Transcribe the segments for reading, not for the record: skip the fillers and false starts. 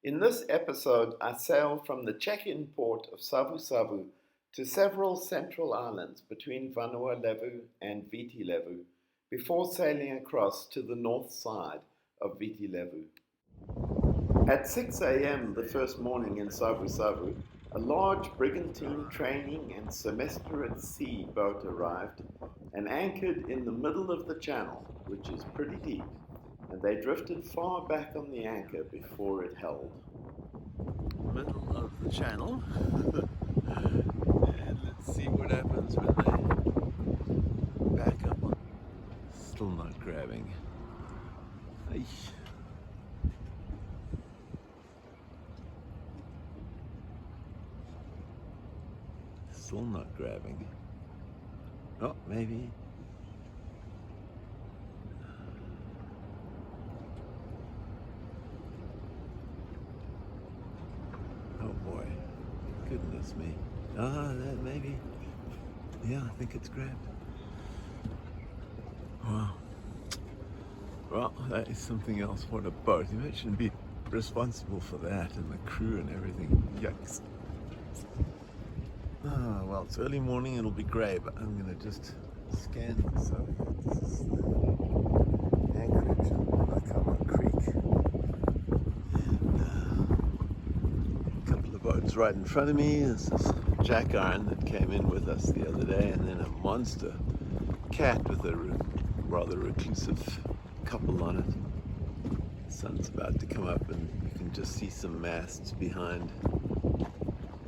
In this episode, I sail from the check-in port of Savusavu to several central islands between Vanua Levu and Viti Levu before sailing across to the north side of Viti Levu. At 6 a.m. the first morning in Savusavu, a large brigantine training and semester at sea boat arrived and anchored in the middle of the channel, which is pretty deep, and they drifted far back on the anchor before it held. Middle of the channel. And let's see what happens when they back up on. Still not grabbing. Eesh. Still not grabbing. Oh, maybe. Oh boy, goodness me. That maybe. Yeah, I think it's grabbed. Wow. Well, that is something else. What a boat. Imagine be responsible for that and the crew and everything. Yikes. Well, it's early morning, it'll be grey, but I'm going to just scan. So this is the anchorage on Nakama Creek. And a couple of boats right in front of me. There's this jack iron that came in with us the other day, and then a monster cat with a rather reclusive couple on it. The sun's about to come up and you can just see some masts behind.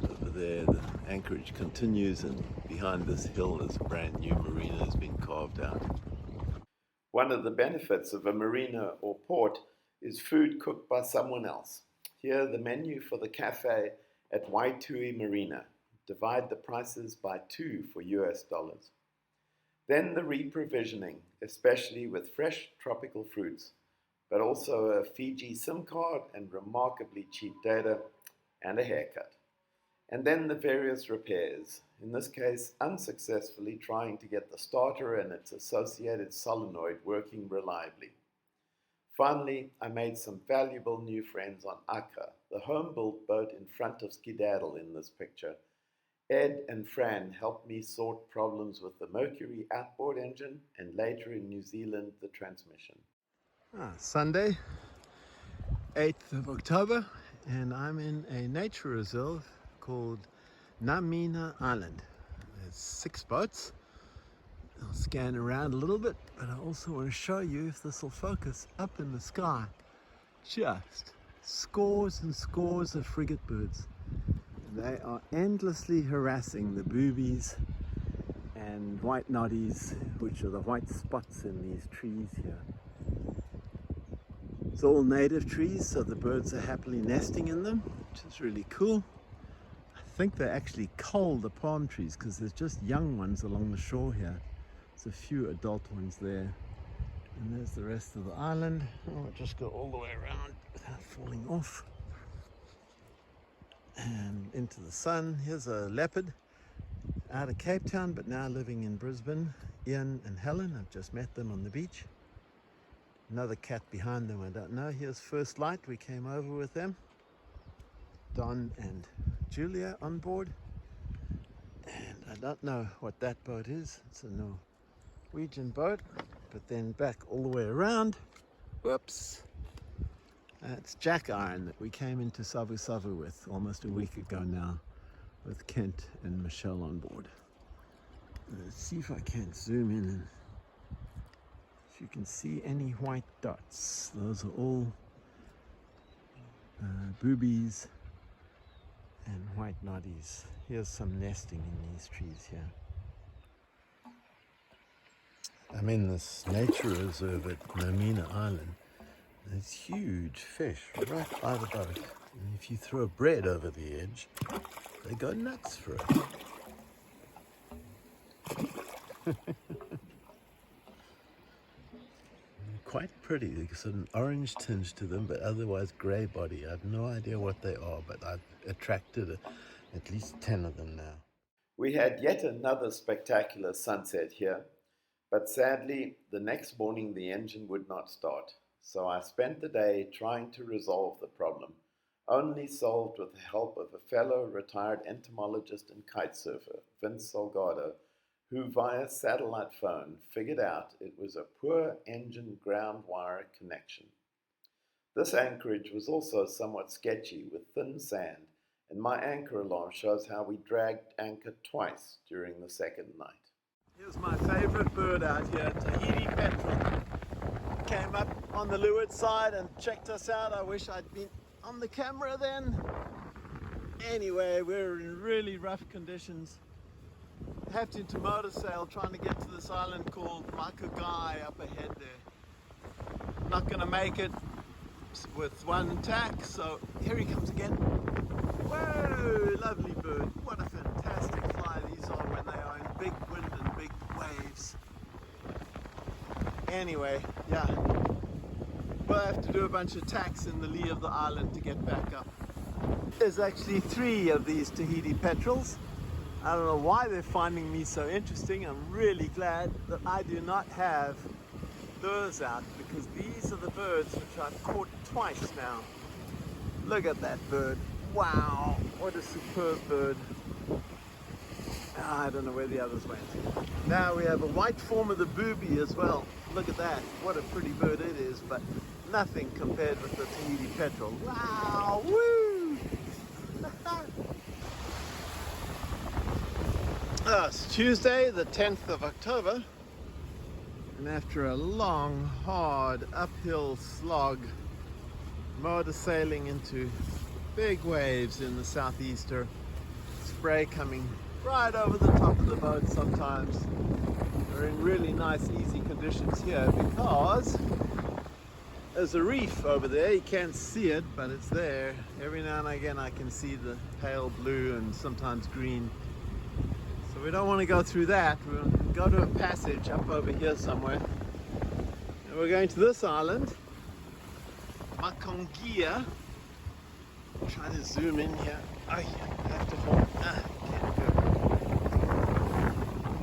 Over there the anchorage continues, and behind this hill is a brand new marina has been carved out. One of the benefits of a marina or port is food cooked by someone else. Here the menu for the cafe at Waitui Marina. Divide the prices by 2 for US dollars. Then the reprovisioning, especially with fresh tropical fruits, but also a Fiji SIM card and remarkably cheap data and a haircut. And then the various repairs, in this case unsuccessfully trying to get the starter and its associated solenoid working reliably. Finally, I made some valuable new friends on Aka, the home-built boat in front of Skedaddle in this picture. Ed and Fran helped me sort problems with the Mercury outboard engine and later in New Zealand the transmission. Sunday, 8th of October, and I'm in a nature reserve called Namina Island. There's 6 boats. I'll scan around a little bit, but I also want to show you, if this will focus, up in the sky, just scores and scores of frigate birds. They are endlessly harassing the boobies and white noddies, which are the white spots in these trees here. It's all native trees, so the birds are happily nesting in them, which is really cool. I think they actually cull the palm trees because there's just young ones along the shore here. There's a few adult ones there. And there's the rest of the island. I'll just go all the way around without falling off. And into the sun. Here's a leopard out of Cape Town, but now living in Brisbane. Ian and Helen, I've just met them on the beach. Another cat behind them, I don't know. Here's First Light, we came over with them. Don and Julia on board. And I don't know what that boat is. It's a Norwegian boat, but then back all the way around. Whoops. That's jack iron that we came into Savusavu with almost a week ago now, with Kent and Michelle on board. Let's see if I can zoom in and if you can see any white dots. Those are all boobies and white noddies. Here's some nesting in these trees here. I'm in this nature reserve at Namina Island. There's huge fish right by the boat. And if you throw bread over the edge, they go nuts for it. Quite pretty. There's an orange tinge to them, but otherwise grey body. I have no idea what they are, but I've attracted at least 10 of them now. We had yet another spectacular sunset here, but sadly the next morning the engine would not start. So I spent the day trying to resolve the problem, only solved with the help of a fellow retired entomologist and kitesurfer, Vince Salgado, who via satellite phone figured out it was a poor engine ground wire connection. This anchorage was also somewhat sketchy with thin sand, and my anchor alarm shows how we dragged anchor twice during the second night. Here's my favorite bird out here, Tahiti petrel. Came up on the leeward side and checked us out. I wish I'd been on the camera then. Anyway, we're in really rough conditions. Having to motor sail trying to get to this island called Makagai up ahead there. Not gonna make it with one tack, so here he comes again. Whoa, lovely bird. What a fantastic fly these are when they are in big wind and big waves. Anyway, yeah, we'll have to do a bunch of tacks in the lee of the island to get back up. There's actually 3 of these Tahiti petrels. I don't know why they're finding me so interesting. I'm really glad that I do not have lures out, because these are the birds which I've caught twice now. Look at that bird. Wow, what a superb bird. I don't know where the others went. Now we have a white form of the booby as well. Look at that. What a pretty bird it is, but nothing compared with the Tahiti petrel. Wow, woo! It's Tuesday, the 10th of October, and after a long, hard uphill slog, motor sailing into big waves in the southeaster, spray coming right over the top of the boat sometimes. We're in really nice, easy conditions here because there's a reef over there. You can't see it, but it's there. Every now and again I can see the pale blue and sometimes green. So we don't want to go through that. We'll go to a passage up over here somewhere. And we're going to this island, Makongia. Try to zoom in here. Oh yeah, I have to hold. Can't do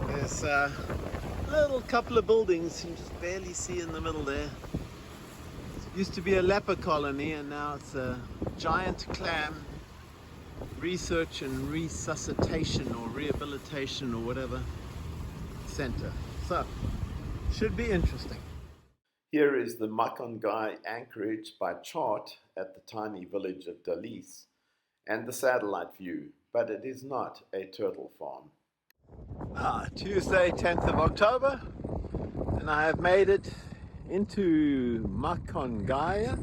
it. There's a little couple of buildings you can just barely see in the middle there. It used to be a leper colony, and now it's a giant clam research and resuscitation or rehabilitation or whatever center. So, should be interesting. Here is the Makongai anchorage by chart at the tiny village of Dalis and the satellite view, but it is not a turtle farm. Tuesday, 10th of October, and I have made it into Makongai.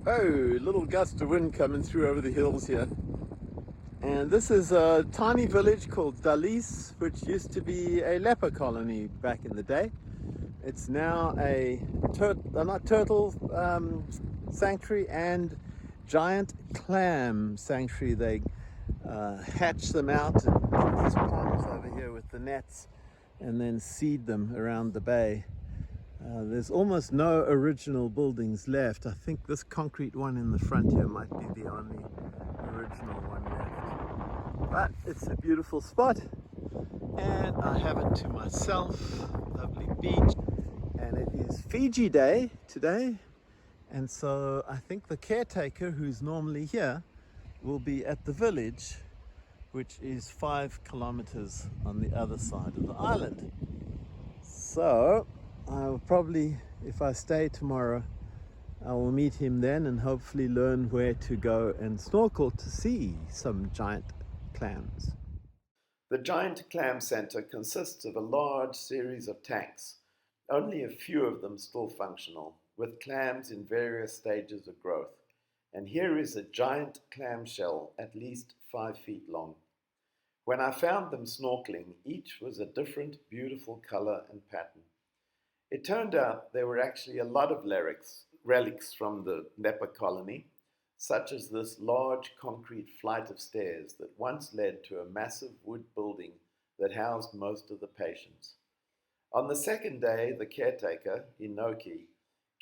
Oh, little gust of wind coming through over the hills here. And this is a tiny village called Dalis, which used to be a leper colony back in the day. It's now a turtle sanctuary and giant clam sanctuary. They hatch them out and put these ponds over here with the nets and then seed them around the bay. There's almost no original buildings left. I think this concrete one in the front here might be the only original one left. But it's a beautiful spot, and I have it to myself. Lovely beach, and it is Fiji Day today, and so I think the caretaker, who's normally here, will be at the village, which is 5 kilometers on the other side of the island. So I'll probably, if I stay tomorrow, I will meet him then and hopefully learn where to go and snorkel to see some giant clams. The Giant Clam Center consists of a large series of tanks, only a few of them still functional, with clams in various stages of growth. And here is a giant clam shell at least 5 feet long. When I found them snorkeling, each was a different beautiful color and pattern. It turned out there were actually a lot of relics from the leper colony, such as this large concrete flight of stairs that once led to a massive wood building that housed most of the patients. On the second day, the caretaker, Inoki,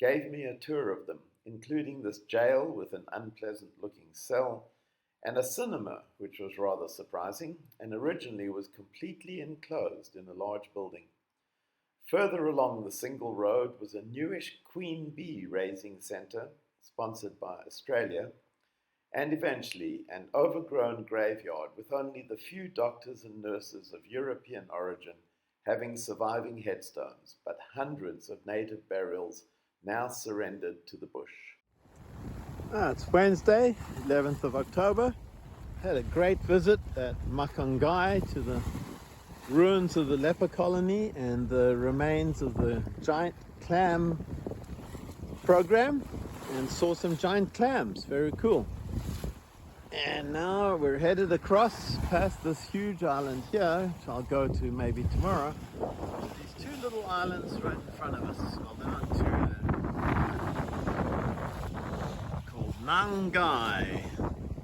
gave me a tour of them, including this jail with an unpleasant-looking cell, and a cinema, which was rather surprising, and originally was completely enclosed in a large building. Further along the single road was a newish queen bee raising center, sponsored by Australia, and eventually an overgrown graveyard with only the few doctors and nurses of European origin having surviving headstones, but hundreds of native burials now surrendered to the bush. It's Wednesday, 11th of October. Had a great visit at Makangai to the ruins of the leper colony and the remains of the giant clam program, and saw some giant clams. Very cool. And now we're headed across past this huge island here, which I'll go to maybe tomorrow. These two little islands right in front of us. Well, they're not two, they're called Nangai.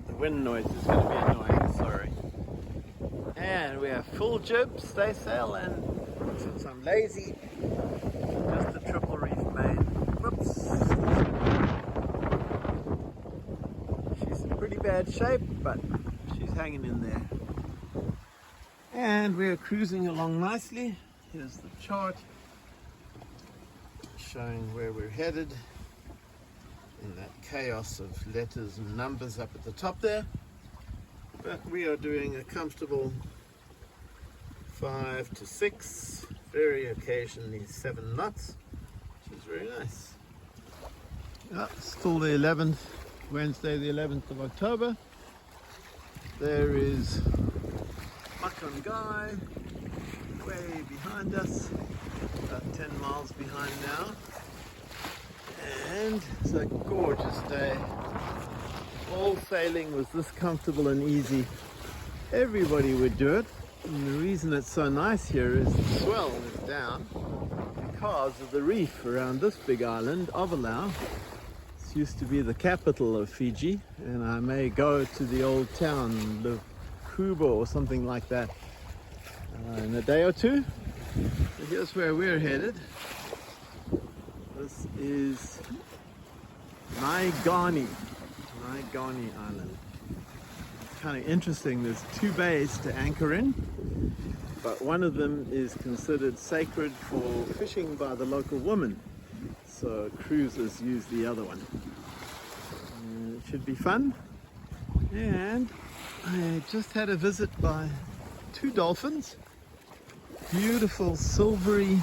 The wind noise is going to be annoying, sorry. And we have full jib, staysail, and since I'm lazy, just a triple reef main. Whoops. She's in pretty bad shape, but she's hanging in there. And we're cruising along nicely. Here's the chart showing where we're headed in that chaos of letters and numbers up at the top there. But we are doing a comfortable 5 to 6, very occasionally 7 knots, which is very nice. Still the 11th, Wednesday the 11th of October. There is Makangai way behind us, about 10 miles behind now. And it's a gorgeous day. All sailing was this comfortable and easy, everybody would do it. And the reason it's so nice here is the swell is down because of the reef around this big island, Ovalau. This used to be the capital of Fiji, and I may go to the old town, Levu or something like that, in a day or two. So here's where we're headed. This is Naigani Island. It's kind of interesting. There's 2 bays to anchor in, but one of them is considered sacred for fishing by the local women, so cruisers use the other one. It should be fun. And I just had a visit by 2 dolphins, beautiful silvery,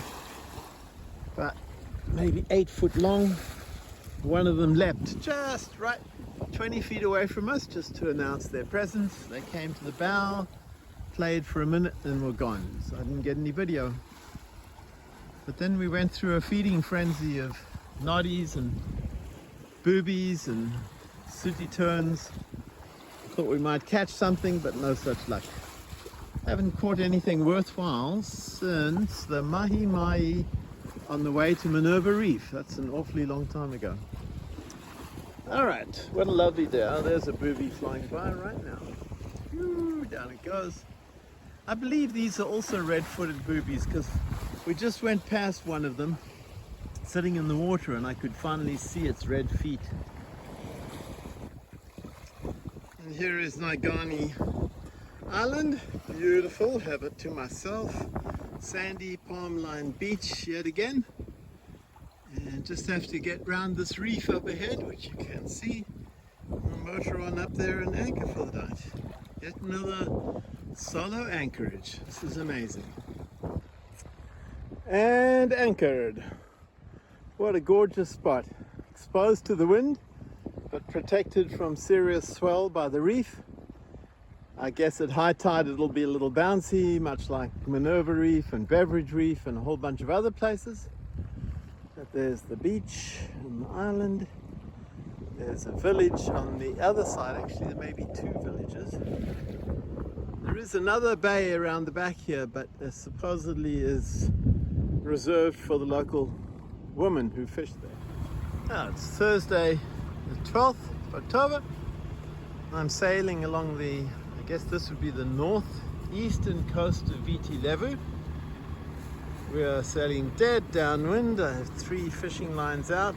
about maybe 8 foot long. One of them leapt just right 20 feet away from us just to announce their presence. They came to the bow, played for a minute, and were gone. So I didn't get any video. But then we went through a feeding frenzy of noddies and boobies and sooty terns. Thought we might catch something, but no such luck. Haven't caught anything worthwhile since the mahi-mahi on the way to Minerva Reef. That's an awfully long time ago. Alright, what a lovely day. Oh, there's a booby flying by right now. Whew, down it goes. I believe these are also red-footed boobies because we just went past one of them sitting in the water and I could finally see its red feet. And here is Naigani Island. Beautiful, have it to myself. Sandy palm line beach yet again. And just have to get round this reef up ahead, which you can see. We'll motor on up there and anchor for the night. Yet another solo anchorage. This is amazing. And anchored. What a gorgeous spot. Exposed to the wind, but protected from serious swell by the reef. I guess at high tide it'll be a little bouncy, much like Minerva Reef and Beverage Reef and a whole bunch of other places. But there's the beach and the island. There's a village on the other side. Actually, there may be 2 villages. There is another bay around the back here, but supposedly is reserved for the local women who fish there. Now it's Thursday the 12th of October. I'm sailing along the, I guess this would be the northeastern coast of Viti, Levu. We are sailing dead downwind. I have 3 fishing lines out.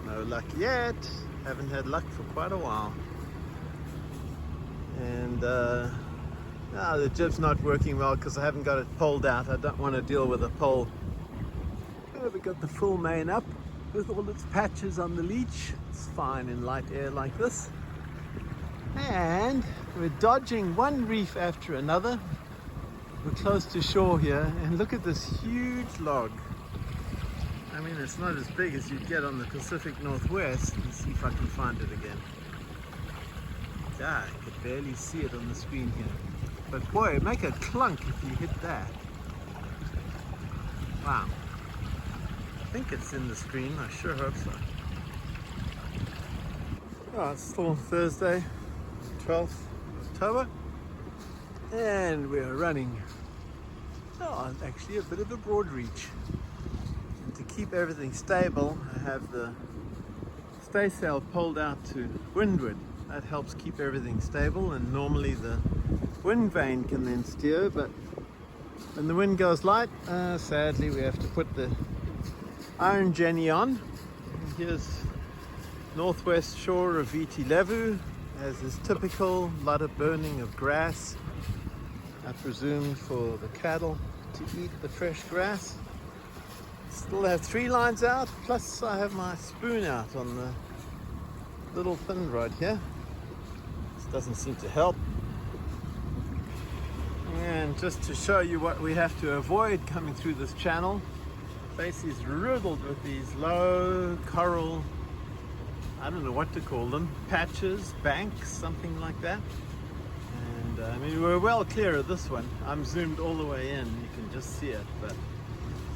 No luck yet. Haven't had luck for quite a while. And the jib's not working well because I haven't got it poled out. I don't want to deal with a pole. We got the full main up with all its patches on the leech. It's fine in light air like this. And we're dodging one reef after another. We're close to shore here, and look at this huge log. I mean, it's not as big as you'd get on the Pacific Northwest. Let's see if I can find it again. Yeah, I could barely see it on the screen here. But boy, make a clunk if you hit that. Wow. I think it's in the screen, I sure hope so. Oh, it's still Thursday, 12th October. And we're running, actually a bit of a broad reach. And to keep everything stable, I have the staysail pulled out to windward. That helps keep everything stable, and normally the wind vane can then steer, but when the wind goes light, sadly we have to put the iron jenny on. And here's northwest shore of Viti, Levu, as is typical, a lot of burning of grass, I presume for the cattle to eat the fresh grass. Still have 3 lines out, plus I have my spoon out on the little thin rod here. This doesn't seem to help. And just to show you what we have to avoid coming through this channel, the place is riddled with these low coral, I don't know what to call them, patches, banks, something like that. And I mean, we're well clear of this one. I'm zoomed all the way in, you can just see it, but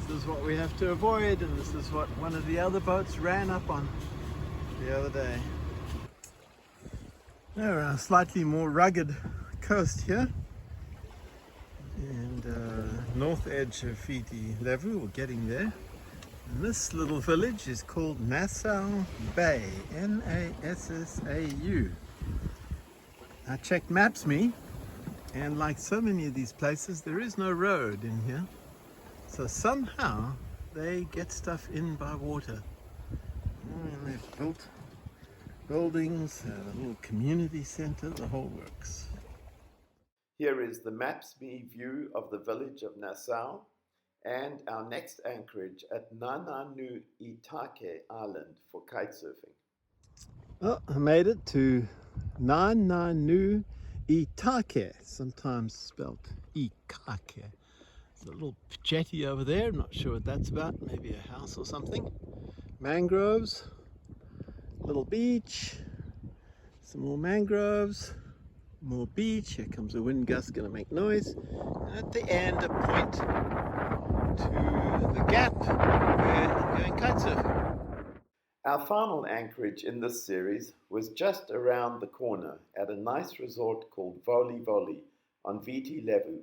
this is what we have to avoid, and this is what one of the other boats ran up on the other day. Now we're on a slightly more rugged coast here, and north edge of Fiji, Levu, we're getting there. And this little village is called Nassau Bay, Nassau. I checked Maps.me, and like so many of these places, there is no road in here. So somehow they get stuff in by water. And they've built buildings, a little community center, the whole works. Here is the Maps.me view of the village of Nassau and our next anchorage at Nananu-Itake Island for kitesurfing. Oh, I made it to Nananu-Itake, sometimes spelled Ikake. There's a little jetty over there, I'm not sure what that's about, maybe a house or something. Mangroves, little beach, some more mangroves, more beach. Here comes a wind gust, gonna make noise. And at the end, a point to the gap where I'm going kitesurfing. Our final anchorage in this series was just around the corner at a nice resort called Voli Voli on Viti, Levu,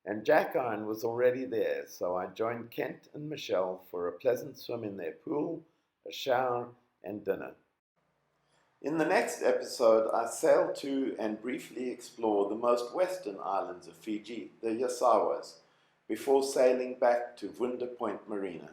and Jack Iron was already there, so I joined Kent and Michelle for a pleasant swim in their pool, a shower, and dinner. In the next episode, I sail to and briefly explore the most western islands of Fiji, the Yasawas, before sailing back to Vunda Point Marina.